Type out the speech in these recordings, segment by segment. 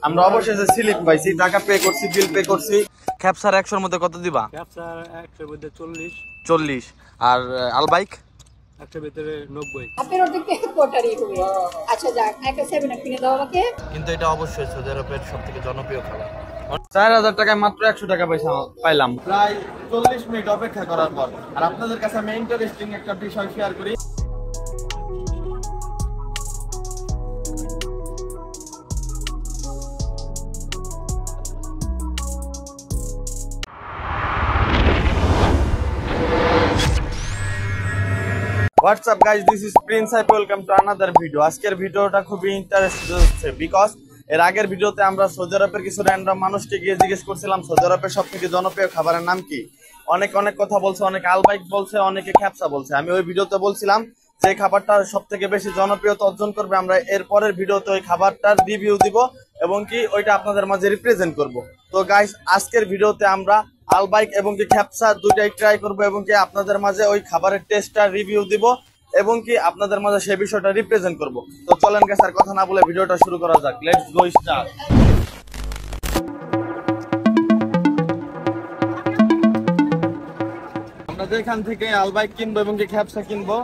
আমরা অবশেষে স্লিপ পাইছি, টাকা পে করছি, বিল পে করছি। খ্যাপসার 100 এর মধ্যে কত দিবা? খ্যাপসার 100 এর মধ্যে 40। আর আলবাইক 100 ভিতরে 90। আপনার ওদিক থেকে কোটারি হবে। আচ্ছা যাক, একটা 7 আপ কিনে দাও আমাকে। কিন্তু এটা অবশ্যই সৌদি আরবের সবথেকে জনপ্রিয় খাবার। 4000 টাকায় মাত্র 100 টাকা পয়সা পাইলাম, প্রায় 40 মিনিট অপেক্ষা করার পর। আর আপনাদের কাছে আমি ইন্টারেস্টিং একটা বিষয় শেয়ার করি। What's up guys, this is Prince Hype, welcome to another video. আজকের ভিডিওটা খুবই ইন্টারেস্টিং হচ্ছে বিকজ এর আগের ভিডিওতে আমরা সৌদি আরবের কিছু র্যান্ডম মানুষকে গিয়ে জিজ্ঞেস করছিলাম সৌদি আরবের সবথেকে জনপ্রিয় খাবারের নাম কি। অনেক কথা বলছে, অনেকে আলবাইক বলছে, অনেকে খ্যাপসা বলছে। আমি ওই ভিডিওতে বলছিলাম যে খাবারটা সবথেকে বেশি জনপ্রিয়তা অর্জন করবে, আমরা এর পরের ভিডিওতে ওই খাবারটার রিভিউ দিব এবং কি ওইটা আপনাদের মাঝে রিপ্রেজেন্ট করব। তো গাইস, আজকের ভিডিওতে আমরা আলবাইক এবং কি খ্যাপসা দুইটাই ট্রাই করব এবং কি আপনাদের মাঝে ওই খাবারের টেস্টটা রিভিউ দিব এবং কি আপনাদের মাঝে সেই বিষয়টা রিপ্রেজেন্ট করব। তো চলেন গাইস, আর কথা না বলে ভিডিওটা শুরু করা যাক। Let's go start. আমরা যেখান থেকে আলবাইক কিনবো এবং কি খ্যাপসা কিনবো,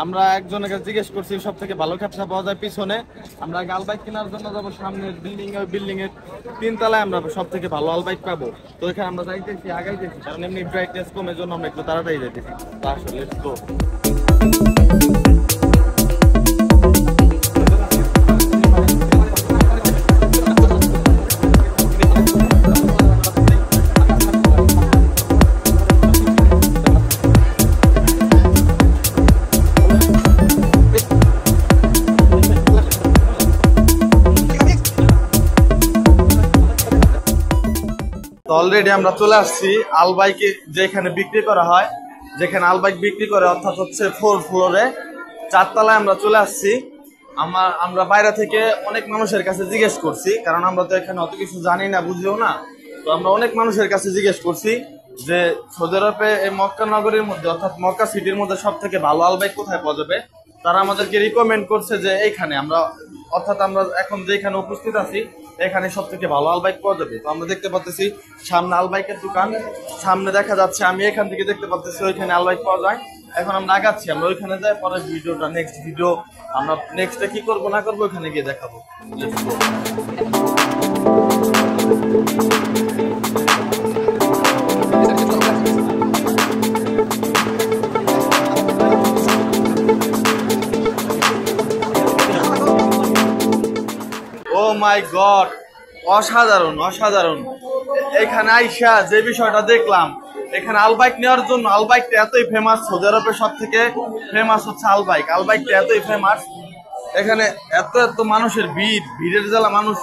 আমরা একজনের কাছে জিজ্ঞেস করছি সব থেকে ভালো খ্যাপসা পাওয়া যায় পিছনে। আমরা আলবাইক কেনার জন্য যাবো সামনের বিল্ডিং এর 3 তলায় আমরা সব থেকে ভালো আলবাইক পাবো। তো এখানে আমরা যাইতেছি, আগাইতেছি, কারণ এমনি ব্রাইটনেস কমে জন্য আমরা একটু তাড়াতাড়ি যাইতেছি। তো আসলে লেটস গো। অলরেডি আমরা চলে আসছি আলবাইকে, যেখানে বিক্রি করা হয়, যেখানে আলবাইক বিক্রি করে, অর্থাৎ হচ্ছে 4 ফ্লোরে 4 তলায় আমরা চলে আসছি। আমরা বাইরে থেকে অনেক মানুষের কাছে জিজ্ঞেস করছি, কারণ আমরা তো এখানে অত কিছু জানি না, বুঝিও না। তো আমরা অনেক মানুষের কাছে জিজ্ঞেস করছি যে সৌদি আরবে এই মক্কা নগরীর মধ্যে, অর্থাৎ মক্কা সিটির মধ্যে সব থেকে ভালো আলবাইক কোথায় পাওয়া যাবে। তারা আমাদেরকে রিকমেন্ড করছে যে এইখানে আমরা, অর্থাৎ আমরা এখন যেখানে উপস্থিত আছি এখানে সব থেকে ভালো আলবাইক পাওয়া যাবে। তো আমরা দেখতে পাচ্ছি সামনে আলবাইকের দোকান, সামনে দেখা যাচ্ছে, আমি এখান থেকে দেখতে পাচ্ছি ওইখানে আলবাইক পাওয়া যায়। এখন আমরা আগাচ্ছি, আমরা ওইখানে যাই, পরের ভিডিওটা নেক্সট ভিডিও আমরা নেক্সটে কি করবো না করবো ওইখানে গিয়ে দেখাবো। ও মাই গড, অসাধারণ অসাধারণ। এখানে আইসা যে বিষয়টা দেখলাম, এখানে আলবাইক নেওয়ার জন্য, আলবাইকটা এতই ফেমাস, সৌদি আরবের সব থেকে ফেমাস হচ্ছে আলবাইক। আলবাইকটা এতই ফেমাস, এখানে এত মানুষের ভিড়ের জ্বালা, মানুষ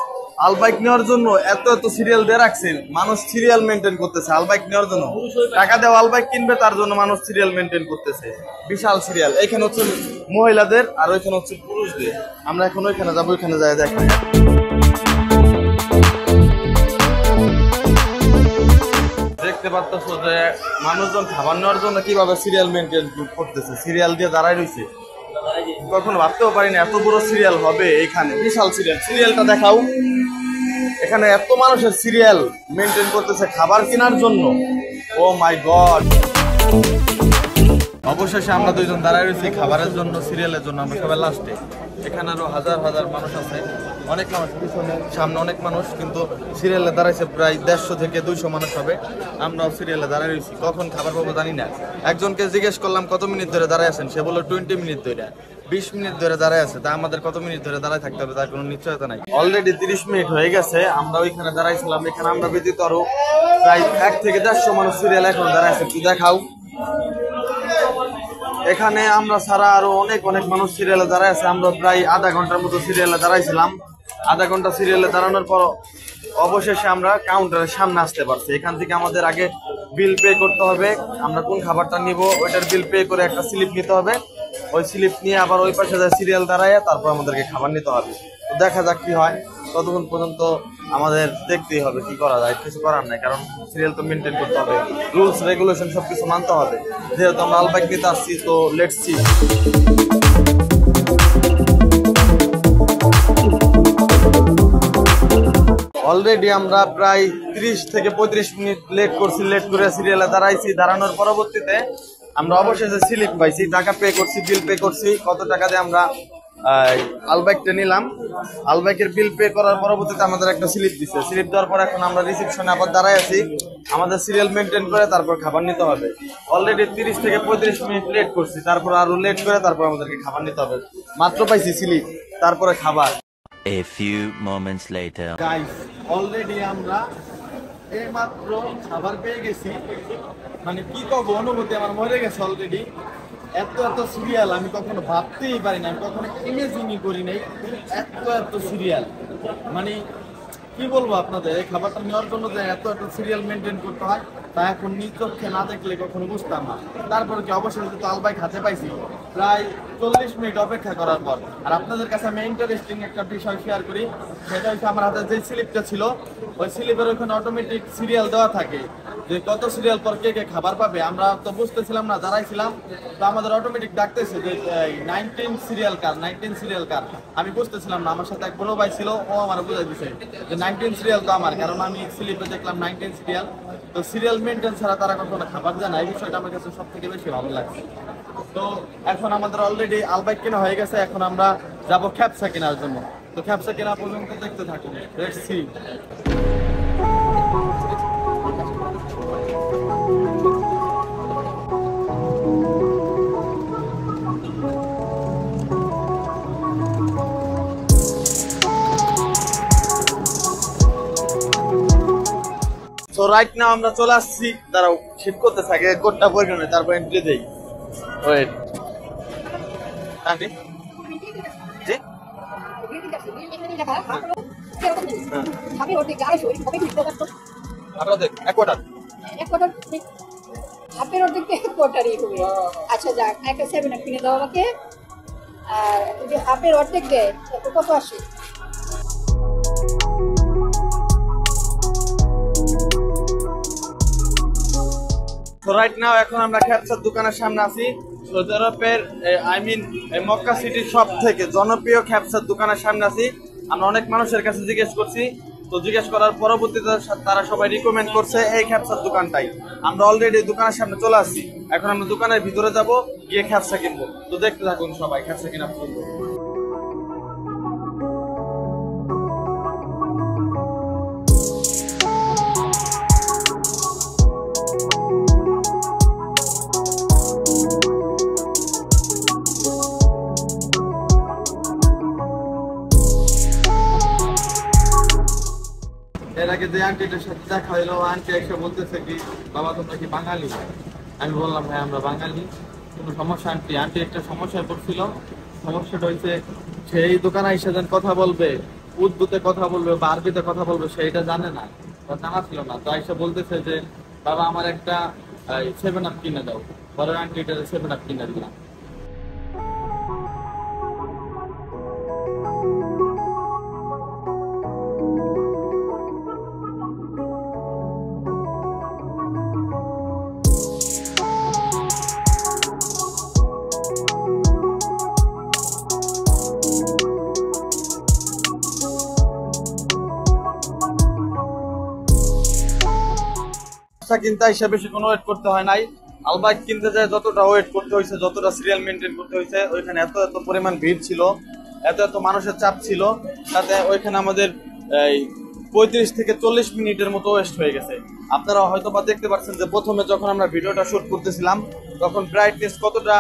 আলবাইক নেওয়ার জন্য এত সিরিয়াল দিয়ে রাখছে। মানুষ সিরিয়াল মেনটেন করতেছে আলবাইক নেওয়ার জন্য, টাকা দেওয়া আলবাইক কিনবে তার জন্য মানুষ সিরিয়াল মেনটেন করতেছে, বিশাল সিরিয়াল। এখানে হচ্ছে মহিলাদের আর ওইখানে হচ্ছে পুরুষদের। আমরা এখন ওইখানে যাবো, ওইখানে যাই দেখো। দেখতে পাচ্ছ যে মানুষজন খাবার নেওয়ার জন্য কিভাবে সিরিয়াল মেনটেন করতেছে, সিরিয়াল দিয়ে দাঁড়ায় রয়েছে। কখনো ভাবতেও পারি না এত বড় সিরিয়াল হবে এইখানে, বিশাল সিরিয়ালটা দেখাও। এখানে এত মানুষের সিরিয়াল মেনটেন করতেছে খাবার কেনার জন্য। ও মাই গড। অবশেষে আমরা দুইজন দাঁড়ায় রয়েছি খাবারের জন্য, সিরিয়ালের জন্য। আমরা সবাই লাস্টে, এখানে আরো হাজার হাজার মানুষ আছে, অনেক মানুষ পিছনে, সামনে অনেক মানুষ, কিন্তু সিরিয়ালে দাঁড়াইছে প্রায় 150 থেকে 200 মানুষ হবে। আমরাও সিরিয়ালে দাঁড়ায় রয়েছি, কখন খাবার পাবো জানি না। একজনকে জিজ্ঞেস করলাম কত মিনিট ধরে দাঁড়ায় আছেন, সে বললো 20 মিনিট ধরে, 20 মিনিট ধরে দাঁড়ায় আছে। তা আমাদের কত মিনিট ধরে দাঁড়ায় থাকতে হবে তার কোনো নিশ্চয়তা নাই। অলরেডি 30 মিনিট হয়ে গেছে, আমরা ওইখানে দাঁড়াইছিলাম। এখানে আমরা ব্যতীত আরো প্রায় 1 থেকে 150 মানুষ সিরিয়াল এখন দাঁড়ায় আছে। তুই দেখাও, এখানে আমরা ছাড়া আরো অনেক মানুষ সিরিয়ালে দাঁড়ায় আছে। আমরা প্রায় আধা ঘন্টার মতো সিরিয়ালে দাঁড়াইছিলাম। আধা ঘন্টা সিরিয়ালে দাঁড়ানোর পর অবশেষে আমরা কাউন্টারের সামনে আসতে পারছি। এখান থেকে আমাদের আগে বিল পে করতে হবে, আমরা কোন খাবারটা নিব ওইটার বিল পে করে একটা স্লিপ নিতে হবে। ওই স্লিপ নিয়ে আবার ওই পাশে সিরিয়াল দাঁড়ায় তারপর আমাদেরকে খাবার নিতে হবে। তো দেখা যাক কি হয়, ততক্ষণ পর্যন্ত আমাদের দেখতেই হবে কি করা যায়, কিছু করার নাই, কারণ সিরিয়াল তো মেনটেন করতে হবে, রুলস রেগুলেশন সবকিছু মানতে হবে। যেহেতু আমরা আলবাইক নিতে আসছি, তো লেটস সি। অলরেডি আমরা প্রায় 30 থেকে 35 মিনিট লেট করছি, লেট করে সিরিয়ালে দাঁড়াইছি। দাঁড়ানোর পরবর্তীতে আমরা অবশেষে স্লিপ পাইছি, টাকা পে করছি, বিল পে করছি। কত টাকা দিয়ে আমরা আলবাইকটা নিলাম, আলবাইকের বিল পে করার পরবর্তীতে আমাদের একটা স্লিপ দিচ্ছে। স্লিপ দেওয়ার পর এখন আমরা রিসেপশনে আবার দাঁড়াই আছি, আমাদের সিরিয়াল মেনটেন করে তারপর খাবার নিতে হবে। অলরেডি 30 থেকে 35 মিনিট লেট করছি, তারপর আরো লেট করে তারপর আমাদেরকে খাবার নিতে হবে। মাত্র পাইছি স্লিপ, তারপরে খাবার। A few moments later. Guys, already আমরা এইমাত্র খাবার পেয়ে গেছি। মানে কি করবো, অনুভূতি আমার মরে গেছে অলরেডি। এত এত সিরিয়াল আমি কখনো ভাবতেই পারি না, আমি কখনো ইমেজিনই করি নাই এত এত সিরিয়াল। মানে কি বলবো আপনাদের, এই খাবারটা নেওয়ার জন্য যে এত এত সিরিয়াল মেনটেন করতে হয় তা এখন নিজ চোখে না দেখলে কখনো বুঝতাম না। তারপরে কি অবশেষে তো আলবাইক হাতে পাইছি প্রায় 40 মিনিট অপেক্ষা করার পর। আর আপনাদের কাছে আমি ইন্টারেস্টিং একটা বিষয় শেয়ার করি, সেটা হচ্ছে আমার হাতে যে স্লিপটা ছিল, ওই স্লিপের ওখানে অটোমেটিক সিরিয়াল দেওয়া থাকে যে কত সিরিয়াল পর কে কে খাবার পাবে। আমরা তো বুঝতেছিলাম না, দাঁড়াইছিলাম, তো আমাদের অটোমেটিক ডাকতেছে যে 19 সিরিয়াল কার, 19 সিরিয়াল কার। আমি বুঝতেছিলাম না, আমার সাথে এক বড় ভাই ছিল, ও আমার বুঝাই দিছে যে 19 সিরিয়াল তো আমার, কারণ আমি স্লিপে দেখলাম 19 সিরিয়াল। তো সিরিয়াল মেনটেন ছাড়া তারা কখনো খাবার দেয় না, এই বিষয়টা আমার কাছে সব থেকে বেশি ভালো লাগছে। তো এখন আমাদের অলরেডি আলবাইক কেনা হয়ে গেছে, এখন আমরা যাব খ্যাপসা কেনার জন্য। তো খ্যাপসা কেনা পর্যন্ত দেখতে থাকুন, লেটস সি। তো রাইট নাও আমরা চলে আসছি, দাঁড়াও শিট করতে থাকে কোডটা পরিষ্কার নয়, তারপর এন্ট্রি দেই। ওয়েট, আন্টি জি আপনাদের এক কোয়ার্টার হাফের অর্ধেক কোয়ার্টারই হবে। আচ্ছা যাক, একটা 7 আপ কিনে দাও আমাকে। আর যদি হাফের অর্ধেক দেয় তো কত আসে? তো রাইট নাও এখন আমরা খ্যাপসার দোকানের সামনে আছি। সৌদি আরবের মক্কা সিটির সব থেকে জনপ্রিয় খ্যাপসার দোকানের সামনে আছি। আমরা অনেক মানুষের কাছে জিজ্ঞেস করছি, তো জিজ্ঞেস করার পরবর্তীতে তারা সবাই রিকমেন্ড করছে এই খ্যাপসার দোকানটাই। আমরা অলরেডি দোকানের সামনে চলে আসছি, এখন আমরা দোকানের ভিতরে যাব, গিয়ে খ্যাপসা কিনবো। তো দেখতে থাকুন সবাই খ্যাপসা কিনা পর্যন্ত। এর আগে যে আন্টিটার সাথে দেখা হইলো, আন্টি এসে বলতেছে কি, বাবা তোমরা কি বাঙালি? আমি বললাম হ্যাঁ আমরা বাঙালি। কোনো সমস্যা আন্টি? আন্টি একটা সমস্যায় পড়ছিল। সমস্যাটা হয়েছে সেই দোকানে এসে যেন কথা বলবে, উর্দুতে কথা বলবে বা আরবিতে কথা বলবে, সেইটা জানে না, তার জানা ছিল না। তো এসে বলতেছে যে বাবা আমার একটা 7 আপ কিনে দাও। পরে আন্টিটা 7 আপ কিনে দিলাম। কিনতে হিসাবে বেশি কোনো ওয়েট করতে হয় নাই। আলবাইক কিনতে যায় যতটা ওয়েট করতে হয়েছে, যতটা সিরিয়াল মেনটেন করতে হয়েছে, ওইখানে এত এত পরিমাণ ভিড় ছিল, এত এত মানুষের চাপ ছিল, তাতে ওইখানে আমাদের 35 থেকে 40 মিনিটের মতো ওয়েস্ট হয়ে গেছে। আপনারা হয়তো বা দেখতে পাচ্ছেন যে প্রথমে যখন আমরা ভিডিওটা শুট করতেছিলাম তখন ব্রাইটনেস কতটা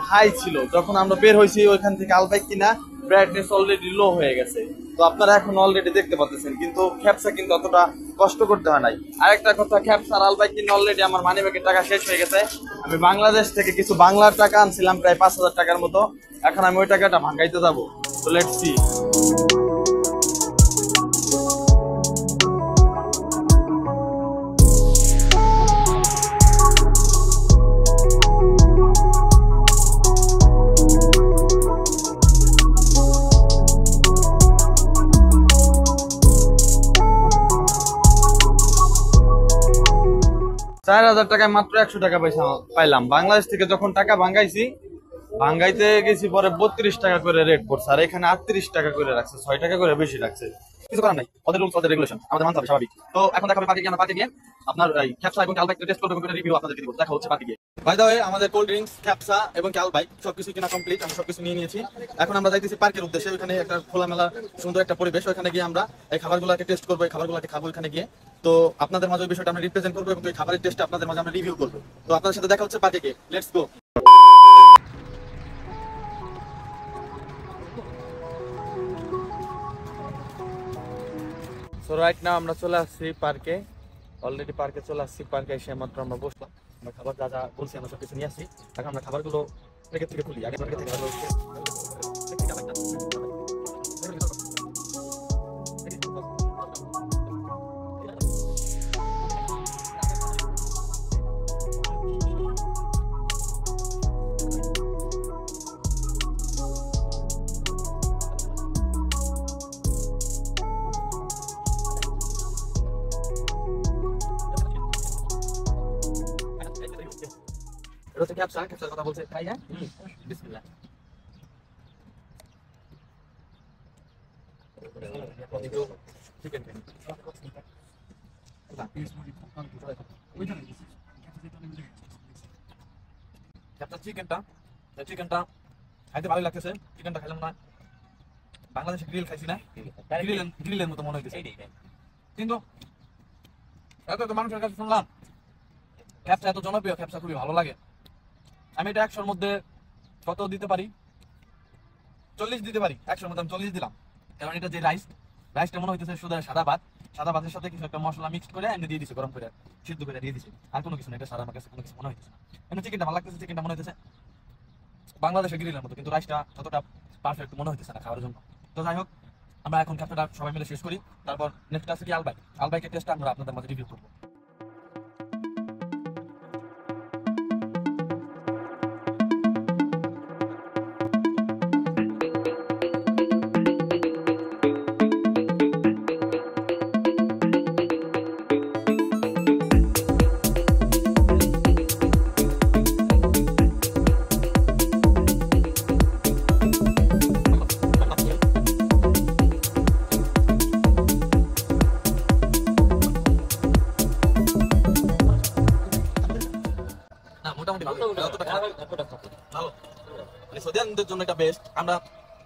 হাই ছিল। যখন আমরা বের হয়েছি ওইখান থেকে আলবাইক কিনা, ব্রাইটনেস অলরেডি লো হয়ে গেছে। তো আপনারা এখন অলরেডি দেখতে পাচ্ছেন, কিন্তু খ্যাপসা কিন্তু অতটা কষ্ট করতে হয় নাই। আরেকটা কথা, খ্যাপসা আর আলবাইক কিনে অলরেডি আমার মানিব্যাগের টাকা শেষ হয়ে গেছে। আমি বাংলাদেশ থেকে কিছু বাংলার টাকা আনছিলাম প্রায় 5,000 টাকার মতো, এখন আমি ওই টাকাটা ভাঙাইতে যাবো। তো লেটস সি। চার 4,000 টাকায় মাত্র 100 টাকা পয়সা পাইলাম। বাংলাদেশ থেকে যখন টাকা ভাঙ্গাইতে গেছি পরে 32 টাকা করে রেট পড়ছে, আর এখানে 38 টাকা করে রাখছে, 6 টাকা করে বেশি রাখছে। কিছু করার নাই, ওদের রুলস ওদের রেগুলেশন আমাদের মানতে হবে, স্বাভাবিক। তো এখন দেখা হবে পার্কে গিয়ে, আমরা পার্কে গিয়ে আপনার এই ক্যাপসা এবং আলবাইক টেস্ট করবো, রিভিউ আপনাদেরকে দিব। দেখা হচ্ছে পার্কে গিয়ে। বাই দ্য ওয়ে, আমাদের কোল্ড ড্রিঙ্কস, ক্যাপসা এবং আলবাইক সবকিছু কিনা কমপ্লিট, আমরা সবকিছু নিয়ে নিয়েছি। এখন আমরা যাইতেছি পার্কের উদ্দেশ্যে। ওখানে একটা খোলামেলা সুন্দর একটা পরিবেশ, ওখানে গিয়ে আমরা এই খাবারগুলোকে টেস্ট করবো, এই খাবারগুলোকে খাবো ওখানে গিয়ে। তো আপনাদের মাঝে ওই বিষয়টা আমরা রিপ্রেজেন্ট করবো এবং এই খাবারের টেস্ট আপনাদের মাঝে আমরা রিভিউ করবো। তো আপনাদের সাথে দেখা হচ্ছে পার্কে গিয়ে। Let's go. So right now আমরা চলে আসছি পার্কে, অলরেডি পার্কে চলে আসছি। পার্কে এসে মাত্র আমরা বসলাম, আমরা খাবার যা যা বলছি আমরা সব কিছু নিয়ে আসছি। এখন আমরা খাবারগুলো প্যাকেট থেকে খুলি, আগে প্যাকেট থেকে এটা হচ্ছে ক্যাপসা, ক্যাপসার কথা বলছে খাই। হ্যাঁ, বিসমিল্লাহ। চিকেন ক্যাপসার চিকেনটা খাইতে ভালোই লাগতেছে। চিকেনটা খাইলাম না, বাংলাদেশে গ্রিল খাইছি না, গ্রিলের মতো মনে হইতেছে। কিন্তু এত মানুষের কাছে শুনলাম ক্যাপসা এত জনপ্রিয়, ক্যাপসা খুবই ভালো লাগে। আমি এটা 100-র মধ্যে কত দিতে পারি? 40 দিতে পারি। 100-র মধ্যে আমি 40 দিলাম। কারণ এটা যে রাইসটা মনে হইতেছে শুধু সাদা ভাতের সাথে কিছু একটা মশলা মিক্সড করে এনে দিয়ে দিছে, গরম করে সিদ্ধ করে দিয়ে দিছে, আর কোনো কিছু না। এটা সাদা আমার কাছে কোনো কিছু মনে হইতেছে না। এমনি চিকেনটা ভালো লাগতেছে, চিকেনটা মনে হইতেছে বাংলাদেশের গ্রিলের মতো, কিন্তু রাইসটা ততটা পারফেক্ট মনে হইতেছে না খাওয়ার জন্য। তো যাই হোক, আমরা এখন ক্যাপসাটা সবাই মিলে শেষ করি। তারপর নেক্সট আছে কি আলবাইকের টেস্টটা আমরা আপনাদের মাঝে রিভিউ করবো। সৌদিয়ানদের জন্য এটা বেস্ট। আমরা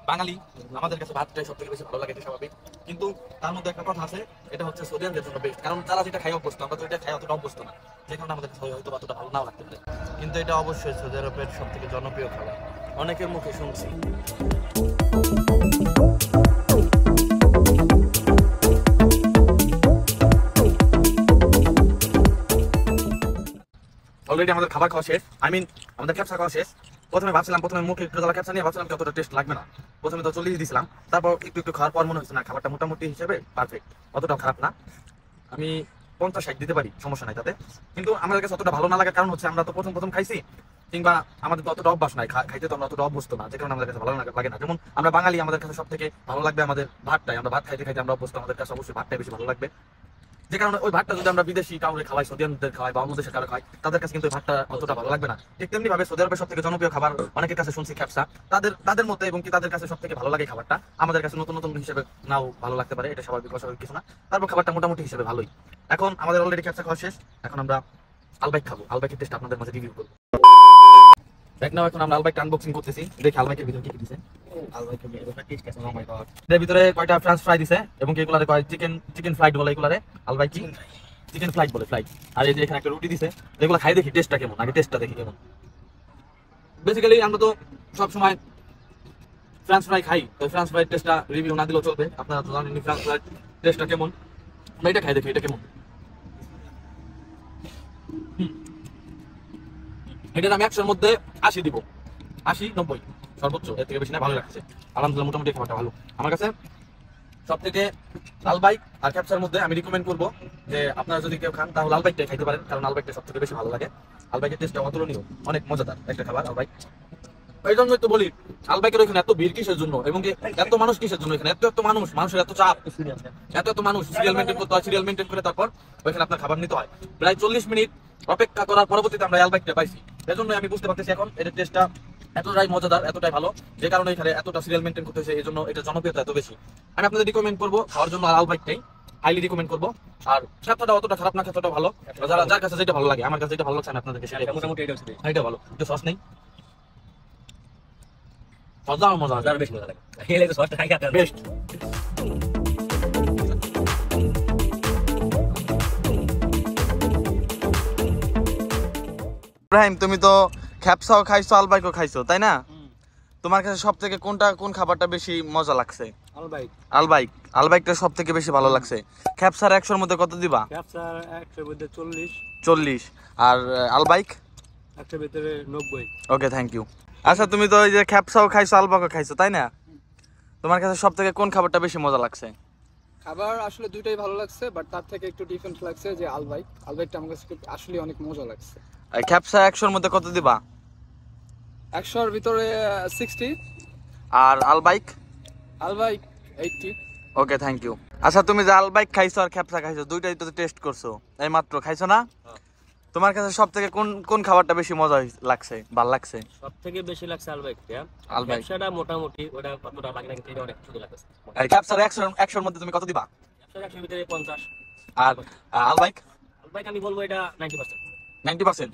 বাঙালি, আমাদের কাছে ভাতটাই সব থেকে বেশি ভালো লাগে, স্বাভাবিক। কিন্তু তার মধ্যে একটা কথা আছে, এটা হচ্ছে সৌদিয়ানদের জন্য বেস্ট। কারণ তারা যেটা খাই অভ্যস্ত, আমরা তো এটা খাই অতটা অভ্যস্ত না, যে কারণে আমাদের কাছে হয়তো অতটা ভালো নাও লাগতে পারে। কিন্তু এটা অবশ্যই সৌদি আরবের সব থেকে জনপ্রিয় খাবার, অনেকের মুখে শুনছি। অলরেডি আমাদের খাবার খাওয়া শেষ, আমাদের ক্যাপসা খাওয়া শেষ। প্রথমে ভাবছিলাম, প্রথমে মুখে একটু জ্বালা ক্যাপসা নিয়ে ভাবছিলাম যতটা টেস্ট লাগবে না। প্রথমে তো 40 দিয়েছিলাম, তারপর একটু খাওয়ার পর মনে হচ্ছে না খাবারটা মোটামুটি হিসেবে পারফেক্ট, অতটাও খারাপ না। আমি 50-60 দিতে পারি, সমস্যা নাই তাতে। কিন্তু আমাদের কাছে অতটা ভালো না লাগার কারণ হচ্ছে আমরা তো প্রথম খাইছি, কিংবা আমাদের তো অতটা অভ্যাস নাই, খাইতে তো আমরা অতটা অভ্যস্ত না, যে কারণে আমাদের কাছে ভালো লাগে না। যেমন আমরা বাঙালি, আমাদের কাছে সব থেকে ভালো লাগবে আমাদের ভাতটাই। আমরা ভাত খাইতে আমরা অভ্যস্ত, আমাদের কাছে অবশ্যই ভাতটাই বেশি ভালো লাগবে। যে কারণে ওই ভাতটা যদি আমরা বিদেশি কাউরে খাওয়াই, সৌদিয়ানদের খাওয়াই বা অন্য দেশের কারো খাওয়াই, তাদের কাছে কিন্তু ওই ভাতটা অতটা ভালো লাগবে না। ঠিক তেমনি ভাবে সৌদি আরবের সব থেকে জনপ্রিয় খাবার অনেকের কাছে শুনছি ক্যাপসা, তাদের মধ্যে এবং কি তাদের কাছে সব থেকে ভালো লাগে খাবারটা। আমাদের কাছে নতুন হিসেবে নাও ভালো লাগতে পারে, এটা স্বাভাবিক কিছু না। তারপর খাবারটা মোটামুটি হিসেবে ভালোই। এখন আমাদের অলরেডি ক্যাপসা খাওয়া শেষ, এখন আমরা আলবাইক খাবো। আলবাইকের টেস্ট আপনাদের মাঝে রিভিউ করবো। দেখ নাও, এখন আমরা আলবাইকটা আনবক্সিং করতেছি, দেখি আলবাইকের ভিতরে কি দিছে। এর ভিতরে কয়টা ফ্রেঞ্চ ফ্রাই দিছে এবং এগুলারে কয় চিকেন ফ্লাইট বলে, এগুলারে আলবাইক চিকেন ফ্লাইট বলে, ফ্লাইট। আর এই যে এখানে একটা রুটি দিছে, এগুলো খাই দেখি টেস্টটা কেমন, আগে টেস্টটা দেখি কেমন। বেসিক্যালি আমরা তো সব সময় ফ্রেঞ্চ ফ্রাই খাই, তো ফ্রেঞ্চ ফ্রাই টেস্টটা রিভিউ না দিলেও চলবে, আপনারা তো জানেন ফ্রেঞ্চ ফ্রাই টেস্টটা কেমন। আমরা এটা খাই দেখি এটা কেমন। এটার আমি 100-র মধ্যে 80 দিব, 80-90 সর্বোচ্চ, এর থেকে বেশি না। ভালো লাগছে আলহামদুলিল্লাহ, মোটামুটি খাবারটা ভালো আমার কাছে। সব থেকে আলবাইক আর ক্যাপসার মধ্যে আমি রিকমেন্ড করবো যে আপনারা যদি কেউ খান তাহলে আলবাইকটাই খাইতে পারেন, কারণ আলবাইকটা সব থেকে বেশি ভালো লাগে। আলবাইকের টেস্টটা অতুলনীয়, অনেক মজাদার একটা খাবার আলবাইক। এই জন্যই তো বলি আলবাইকের ওইখানে এত ভিড় কিসের জন্য, এবং এত মানুষ কিসের জন্য, এখানে এত মানুষের এত চাপ, এত মানুষ সিরিয়াল মেনটেন করতে হয়, সিরিয়াল মেনটেন করে তারপর ওইখানে আপনার খাবার নিতে হয়। প্রায় 40 মিনিট অপেক্ষা করার পরবর্তীতে আমরা আলবাইকটা পাইছি। এই জন্য আমি বুঝতে পারতেছি এখন এর টেস্টটা এতটাই মজাদার, এতটাই ভালো, যে কারণে এখানে এতটা সিরিয়াল মেনটেন করতেছে, এই জন্য এটা জনপ্রিয়তা এত বেশি। আমি আপনাদের রিকমেন্ড করবো খাওয়ার জন্য আল বাইকটাই হাইলি রিকমেন্ড করবো। আর ক্ষেত্রটা অতটা খারাপ না, ক্ষেত্রটা ভালো, যার কাছে যেটা ভালো লাগে, আমার কাছে যেটা ভালো লাগছে আমি আপনাদেরকে সেটাই মোটামুটি এটা ভালো, যে সস নেই, সস আমার মজা আছে, বেশ মজা লাগে, বেস্ট। ইব্রাহিম, তুমি তো খ্যাপসাও খাইছো, আলবাইকও খাইছো, তাই না? তোমার কাছে সব থেকে কোন খাবারটা বেশি মজা লাগছে? আলবাইক। আলবাইকটা সব থেকে বেশি ভালো লাগছে। খ্যাপসার 100-র মধ্যে কত দিবা? ক্যাপসার 100 মধ্যে 40। আর আলবাইক? 100 ভিতরে 90। ওকে, থ্যাংক ইউ। আচ্ছা, তুমি তো এই যে খ্যাপসাও খাইছো, আলবাইকও খাইছো, তাই না? তোমার কাছে সব থেকে কোন খাবারটা বেশি মজা লাগছে? খাবার আসলে দুইটাই ভালো লাগছে, বাট তার থেকে একটু ডিফারেন্ট লাগছে যে আলবাইকটা আমার কাছে আসলে অনেক মজা লাগছে। আর খ্যাপসা 100-র মধ্যে কত দিবা? 100-র ভিতরে 60। আর Albaik? Albaik 80। Okay, thank you. আচ্ছা, তুমি যে আলবাইক খাইছো আর খ্যাপসা খাইছো, দুইটাই তো টেস্ট করছো, এই মাত্র খাইছো না? তোমার কাছে সব থেকে কোন খাবারটা বেশি মজা লাগছে, ভালো লাগছে? সব থেকে বেশি লাগছে আলবাইকটা। আলবাইক। ব্যবসাটা মোটামুটি ওটা কতটা লাগে না, এটা অনেক সুন্দর লাগছে। আর খ্যাপসার 100-র মধ্যে তুমি কত দিবা? ব্যবসাটা 100 ভিতরে 50। আর আলবাইক? আলবাইক আমি বলবো এটা 90%। 90%।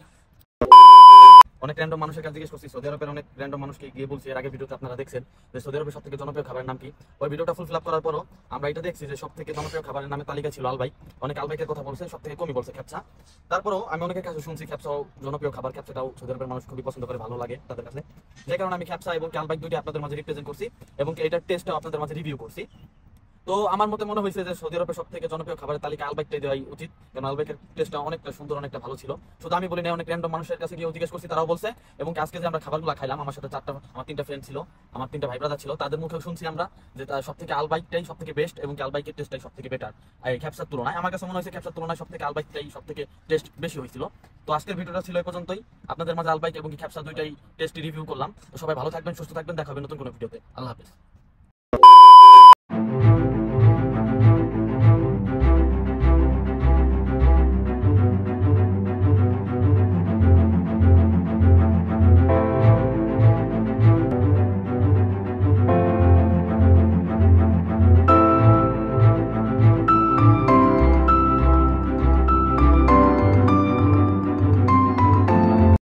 অনেক র্যান্ডম মানুষের কাছে জিজ্ঞেস করছি, সৌদি আরবের অনেক র্যান্ডম মানুষকে গিয়ে বলছি, এর আগে ভিডিওতে আপনারা দেখছেন যে সৌদি আরবের সবথেকে জনপ্রিয় খাবারের নাম কি। ওই ভিডিওটা ফুলফিল আপ করার পরও আমরা এটা দেখছি যে সবথেকে জনপ্রিয় খাবারের নামে তালিকা ছিল আলবাইক। অনেক আলবাইকের কথা বলছে, সবথেকে কমই বলছে খ্যাপসা। তারপরও আমি অনেকের কাছে শুনছি খ্যাপসাও জনপ্রিয় খাবার, খ্যাপসাটাও সৌদি আরবের মানুষ খুবই পছন্দ করে, ভালো লাগে তাদের কাছে, যে কারণে আমি খ্যাপসা এবং আলবাইক দুইটি আপনাদের মাঝে রিপ্রেজেন্ট করছি এবং এটার টেস্টটাও আপনাদের মাঝে রিভিউ করছি। তো আমার মতে মনে হয়েছে যে সৌদি আরবের সব থেকে জনপ্রিয় খাবারের তালিকা আলবাইকটাই দেওয়াই উচিত, কারণ আলবাইকের টেস্টটা অনেকটা সুন্দর, অনেকটা ভালো ছিল। শুধু আমি বলি না, অনেক র্যান্ডম মানুষের কাছে গিয়ে জিজ্ঞেস করছি, তারাও বলছে। এবং আজকে যে আমরা খাবারগুলো খাইলাম, আমার সাথে আমার 3টা ফ্রেন্ড ছিল, আমার 3টা ভাই ব্রাদার ছিল, তাদের মুখেও শুনছি আমরা যে সব থেকে আলবাইকটাই সব থেকে বেস্ট এবং আলবাইকের টেস্টটাই সব থেকে বেটার। এই খ্যাপসার তুলনায় আমার কাছে মনে হয়েছে খ্যাপসার তুলনায় সব থেকে আলবাইকটাই সব থেকে টেস্ট বেশি হয়েছিল। তো আজকের ভিডিওটা ছিল এই পর্যন্তই। আপনাদের মাঝে আলবাইক এবং খ্যাপসা দুইটাই টেস্ট রিভিউ করলাম। তো সবাই ভালো থাকবেন, সুস্থ থাকবেন, দেখা হবে নতুন কোনো ভিডিওতে। আল্লাহ হাফেজ।